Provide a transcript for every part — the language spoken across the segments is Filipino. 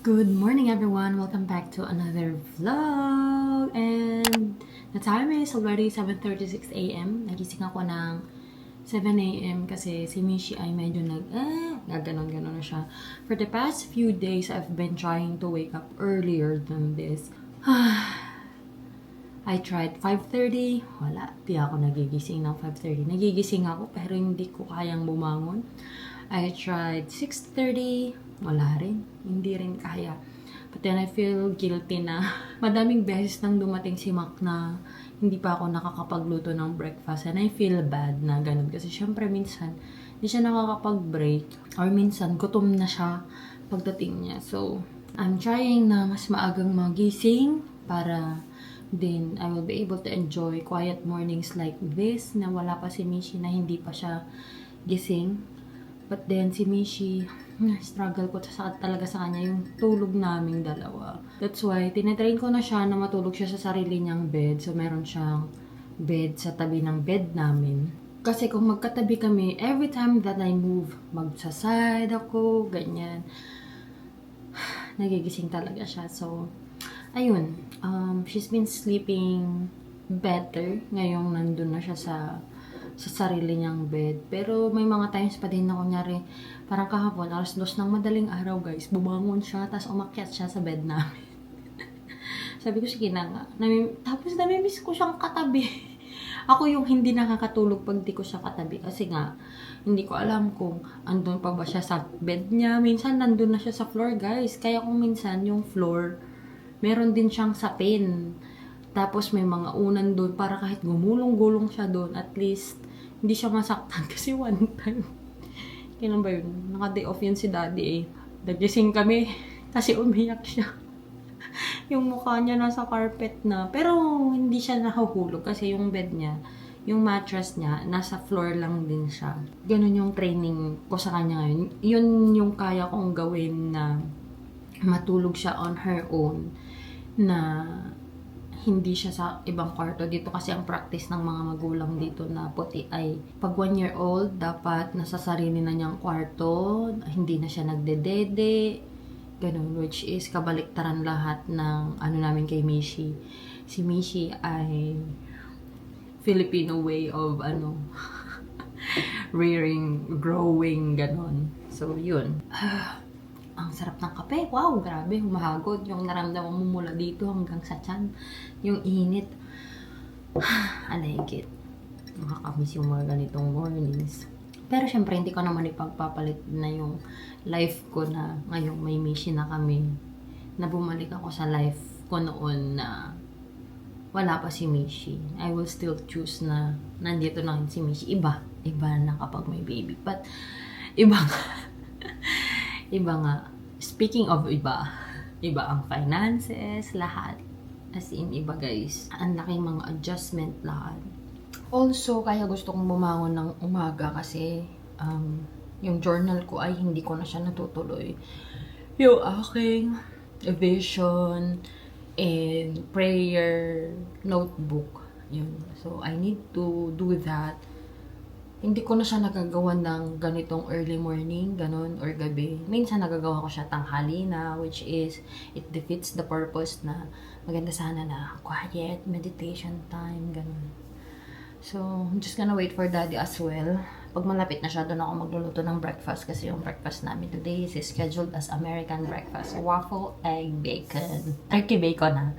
Good morning everyone! Welcome back to another vlog! And the time is already 7:36 a.m. Nagising ako ng 7 a.m. kasi si Mishi ay medyo gaganon-ganon na siya. For the past few days, I've been trying to wake up earlier than this. I tried 5:30, wala. Di ako nagigising ng 5:30. Nagigising ako pero hindi ko kayang bumangon. I tried 6:30, wala rin. Hindi rin kaya. But then I feel guilty na madaming beses nang dumating si Mac na hindi pa ako nakakapagluto ng breakfast. And I feel bad na ganun. Kasi syempre minsan, hindi siya nakakapag-break. Or minsan, gutom na siya pagdating niya. So, I'm trying na mas maagang magising para then I will be able to enjoy quiet mornings like this na wala pa si Mishi, na hindi pa siya gising. But then, si Mishi, struggle ko talaga sa kanya yung tulog naming dalawa. That's why, tinetrain ko na siya na matulog siya sa sarili niyang bed. So, meron siyang bed sa tabi ng bed namin. Kasi kung magkatabi kami, every time that I move, magsaside ako, ganyan. Nagigising talaga siya. So, ayun. She's been sleeping better ngayong nandun na siya sa sarili niyang bed. Pero may mga times pa din na kunyari, parang kahapon, alas 2 ng madaling araw guys, bumangon siya, tapos umakyat siya sa bed namin. Sabi ko, sige na nga. Tapos namimiss ko siyang katabi. Ako yung hindi nakakatulog pag di ko siya katabi. Kasi nga, hindi ko alam kung andun pa ba siya sa bed niya. Minsan, nandun na siya sa floor guys. Kaya kung minsan, yung floor, meron din siyang sapin. Tapos may mga unan doon para kahit gumulong-gulong siya doon, at least hindi siya masaktan. Kasi one time, kailan ba yun? Naka-day off yun si daddy eh. Nagising kami kasi umiyak siya. Yung mukha niya nasa carpet na. Pero hindi siya nahuhulog kasi yung bed niya, yung mattress niya, nasa floor lang din siya. Ganun yung training ko sa kanya ngayon. Yun yung kaya kong gawin, na matulog siya on her own, na hindi siya sa ibang kwarto. Dito kasi ang practice ng mga magulang dito na puti ay pag 1 year old, dapat nasa sarili na niyang kwarto, hindi na siya nagdedede, ganun, which is kabaliktaran lahat ng ano namin kay Mishi. Si Mishi ay Filipino way of rearing, growing, ganun. So, yun. Ang sarap ng kape. Wow, grabe, humahagod. Yung naramdaman mo mula dito hanggang sa tiyan. Yung init. I like it. Nakakamiss yung mga ganitong mornings. Pero syempre, hindi ko naman ipagpapalit na yung life ko na ngayong may mission na kami. Na bumalik ako sa life ko noon na wala pa si Mishi. I will still choose na nandito na si Mishi. Iba na kapag may baby. But, iba nga. Iba nga. Speaking of iba ang finances, lahat. As in, iba guys. Ang laking mga adjustment lahat. Also, kaya gusto kong bumangon ng umaga kasi yung journal ko ay hindi ko na siya natutuloy. Yung aking vision and prayer notebook. Yun. So, I need to do that. Hindi ko na siya nagagawa ng ganitong early morning, ganun, or gabi. Minsan nagagawa ko siya tanghali na, which is, it defeats the purpose na maganda sana na quiet, meditation time, ganun. So, I'm just gonna wait for daddy as well. Pag malapit na siya, doon ako magluluto ng breakfast kasi yung breakfast namin today is scheduled as American breakfast. Waffle, egg, bacon. Turkey bacon ha.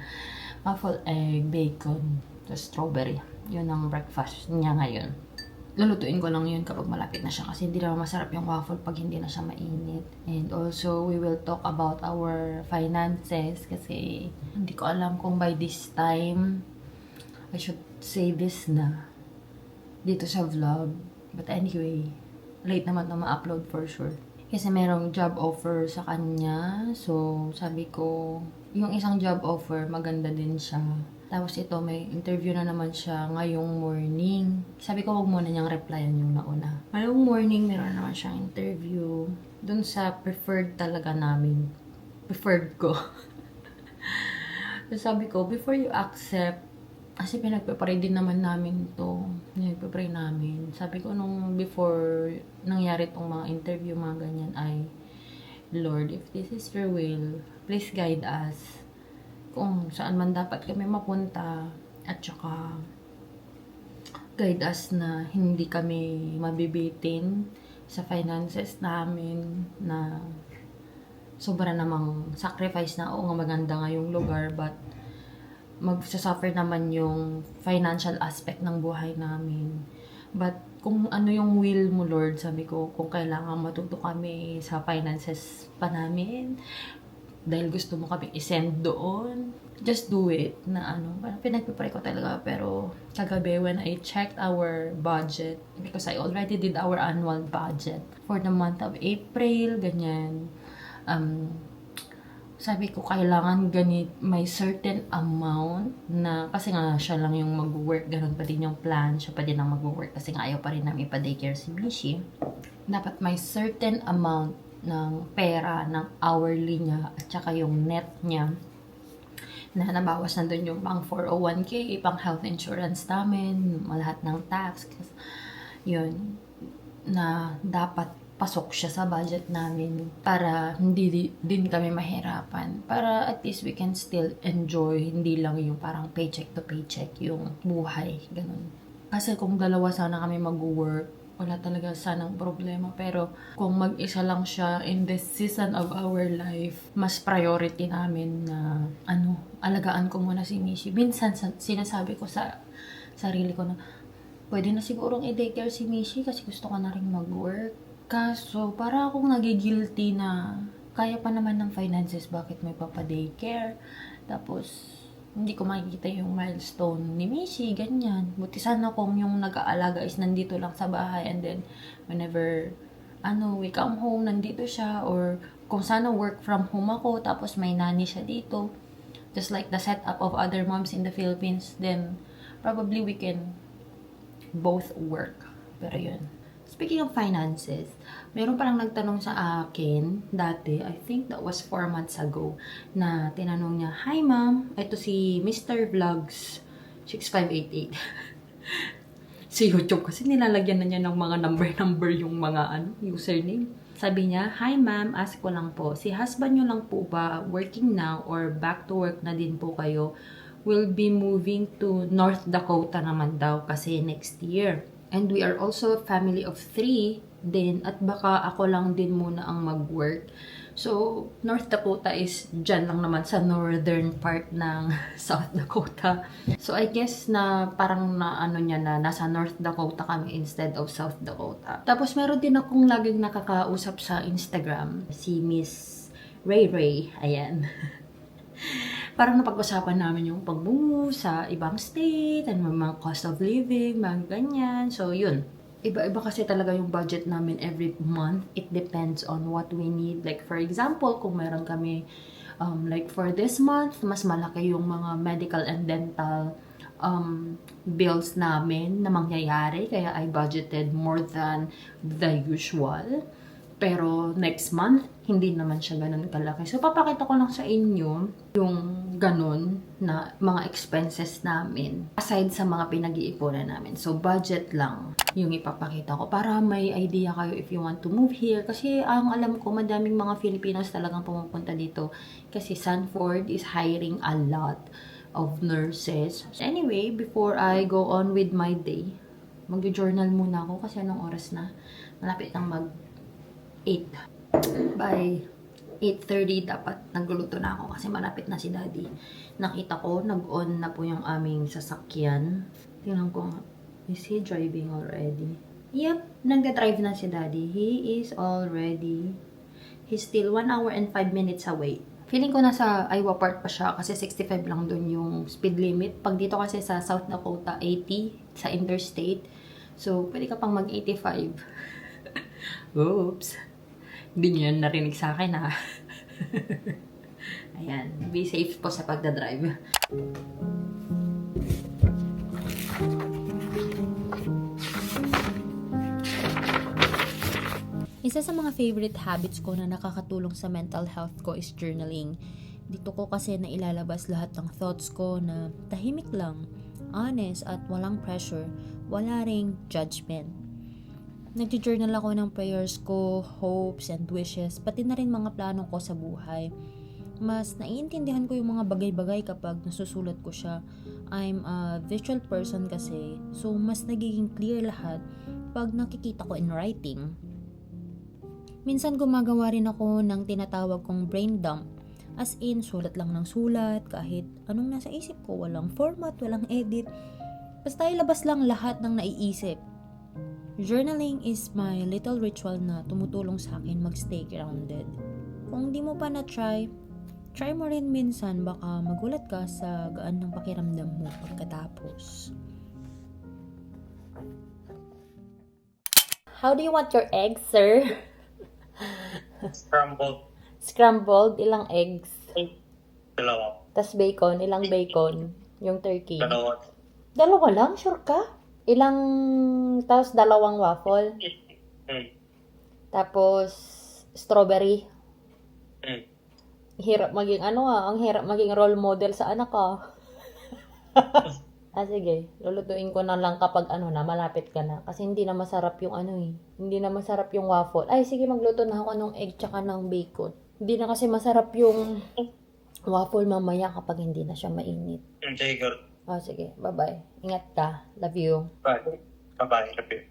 Waffle, egg, bacon, strawberry. Yun ang breakfast niya ngayon. Lulutuin ko lang yun kapag malapit na siya kasi hindi naman masarap yung waffle pag hindi na siya mainit. And also, we will talk about our finances kasi hindi ko alam kung by this time I should say this na dito sa vlog. But anyway, late naman na ma-upload for sure. Kasi merong job offer sa kanya. So, sabi ko, yung isang job offer, maganda din siya. Tapos ito, may interview na naman siya ngayong morning. Sabi ko, wag muna niyang replyan yung nauna. Ngayong morning, meron naman siyang interview. Dun sa preferred talaga namin. Preferred ko. So sabi ko, before you accept, kasi pinagpapray din naman namin to. Pinagpapray namin. Sabi ko, nung before nangyari tong mga interview, mga ganyan, ay Lord, if this is your will, please guide us kung saan man dapat kami mapunta, at saka guide us na hindi kami mabibitin sa finances namin, na sobra namang sacrifice na, oo nga maganda nga yung lugar, but magsasuffer naman yung financial aspect ng buhay namin. But kung ano yung will mo, Lord, sabi ko, kung kailangan matuto kami sa finances pa namin, dahil gusto mo kami isend doon, just do it. Na parang pinagpipray ko talaga. Pero kagabi, when I checked our budget, because I already did our annual budget for the month of April, ganyan, sabi ko, kailangan may certain amount na, kasi nga siya lang yung mag-work, ganun pa din yung plan, siya pa din ang mag-work, kasi nga ayaw pa rin namin ipa-daycare si Mishi. Dapat may certain amount ng pera, ng hourly niya, at saka yung net niya, na nabawas na doon yung pang 401k, pang health insurance namin, lahat ng tax, yun, na dapat pasok siya sa budget namin para hindi din kami mahirapan. Para at least we can still enjoy, hindi lang yung parang paycheck to paycheck yung buhay, ganun. Kasi kung dalawa sana kami mag-work, wala talaga sanang problema. Pero kung mag-isa lang siya in this season of our life, mas priority namin na alagaan ko muna si Mishi. Minsan sinasabi ko sa sarili ko na pwede na sigurong i-daycare si Mishi kasi gusto ko na rin mag-work. Kaso para akong nagigilty na kaya pa naman ng finances, bakit may papa-daycare? Tapos hindi ko makikita yung milestone ni Mishi, ganyan. Buti sana kung yung nag-aalaga is nandito lang sa bahay, and then whenever we come home, nandito siya. Or kung sana work from home ako, tapos may nanny siya dito, just like the setup of other moms in the Philippines, then probably we can both work. Pero yun. Speaking of finances, meron parang nagtanong sa akin dati, I think that was 4 months ago, na tinanong niya, "Hi ma'am," ito si Mr. Vlogs 6588. Si YouTube kasi nilalagyan na niya ng mga number yung mga username. Sabi niya, "Hi ma'am, ask ko lang po, si husband niyo lang po ba working now or back to work na din po kayo? Will be moving to North Dakota naman daw kasi next year. And we are also a family of 3 din, at baka ako lang din muna ang mag-work." So, North Dakota is dyan lang naman sa northern part ng South Dakota. So, I guess na parang niya na nasa North Dakota kami instead of South Dakota. Tapos, meron din akong laging nakakausap sa Instagram, si Miss Ray. Ayan. Parang napag-usapan namin yung pag-move sa ibang state, and mga cost of living, mga ganyan. So, yun. Iba-iba kasi talaga yung budget namin every month. It depends on what we need. Like, for example, kung meron kami, like for this month, mas malaki yung mga medical and dental bills namin na mangyayari. Kaya I budgeted more than the usual. Pero next month, hindi naman siya ganun kalaki. So, papakita ko lang sa inyo yung ganun na mga expenses namin aside sa mga pinag-iipunan namin. So, budget lang yung ipapakita ko para may idea kayo if you want to move here. Kasi ang alam ko, madaming mga Filipinos talagang pumupunta dito. Kasi Sanford is hiring a lot of nurses. Anyway, before I go on with my day, mag-journal muna ako kasi anong oras na? Malapit nang 8. By 8:30 dapat nagluluto na ako kasi malapit na si Daddy. Nakita ko, nag-on na po yung aming sasakyan. Tingnan ko, is he driving already? Yep, nag-drive na si Daddy. He is already. He's still 1 hour and 5 minutes away. Feeling ko nasa Iowa Park pa siya kasi 65 lang dun yung speed limit. Pag dito kasi sa South Dakota, 80 sa interstate. So, pwede ka pang mag-85. Oops. Hindi nyo yan narinig sa akin, ha? Ayan. Be safe po sa pagdadrive. Isa sa mga favorite habits ko na nakakatulong sa mental health ko is journaling. Dito ko kasi nailalabas lahat ng thoughts ko na tahimik lang, honest at walang pressure, wala ring judgment. Nag-journal ako ng prayers ko, hopes and wishes, pati na rin mga plano ko sa buhay. Mas naiintindihan ko yung mga bagay-bagay kapag nasusulat ko siya. I'm a visual person kasi, so mas nagiging clear lahat pag nakikita ko in writing. Minsan gumagawa rin ako ng tinatawag kong brain dump. As in, sulat lang ng sulat, kahit anong nasa isip ko, walang format, walang edit. Basta ilabas lang lahat ng naiisip. Journaling is my little ritual na tumutulong sa akin magstay grounded. Kung di mo pa na-try, try mo rin minsan, baka magulat ka sa gaan ng pakiramdam mo pagkatapos. How do you want your eggs, sir? Scrambled. Scrambled, ilang eggs? Dalawa. Tas bacon, ilang bacon? Yung turkey. Dalawa. Dalawa lang? Sure ka? Ilang, tapos dalawang waffle. Tapos, strawberry. Hirap maging ang hirap maging role model sa anak ko. Sige, lulutuin ko na lang kapag malapit ka na. Kasi hindi na masarap yung hindi na masarap yung waffle. Ay, sige, magluto na ako ng egg tsaka ng bacon. Hindi na kasi masarap yung waffle mamaya kapag hindi na siya mainit. Sige, girl. Sige, bye-bye. Ingat ka. Love you. Bye. Bye-bye. Love you.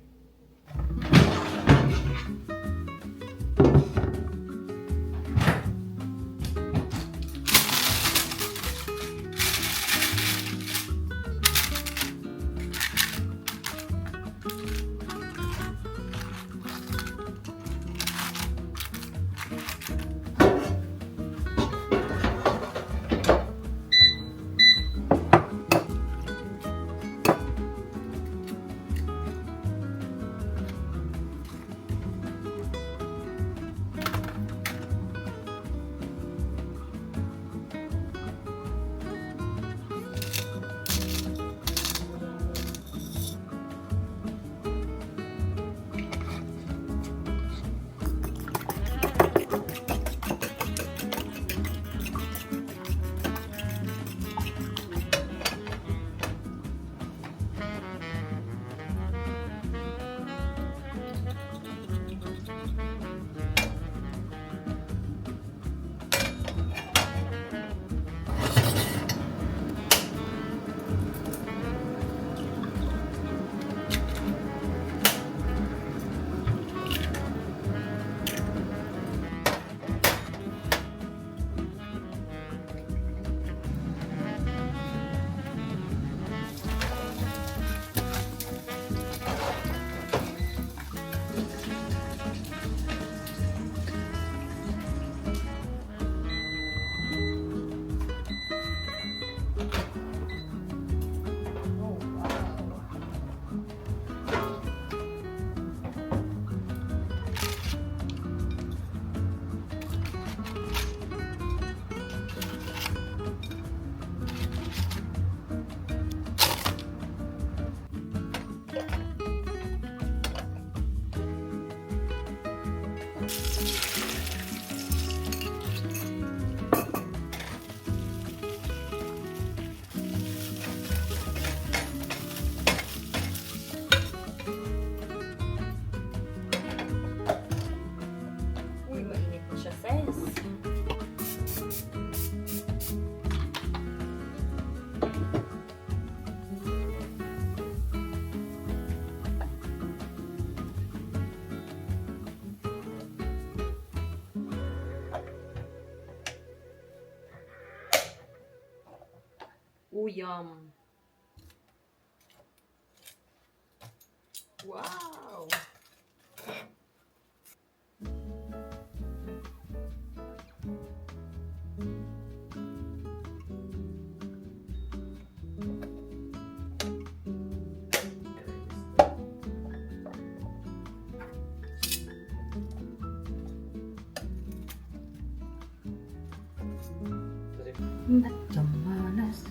Yum. Wow. Ba't malas?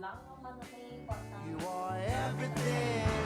lang naman na kayo. You are everything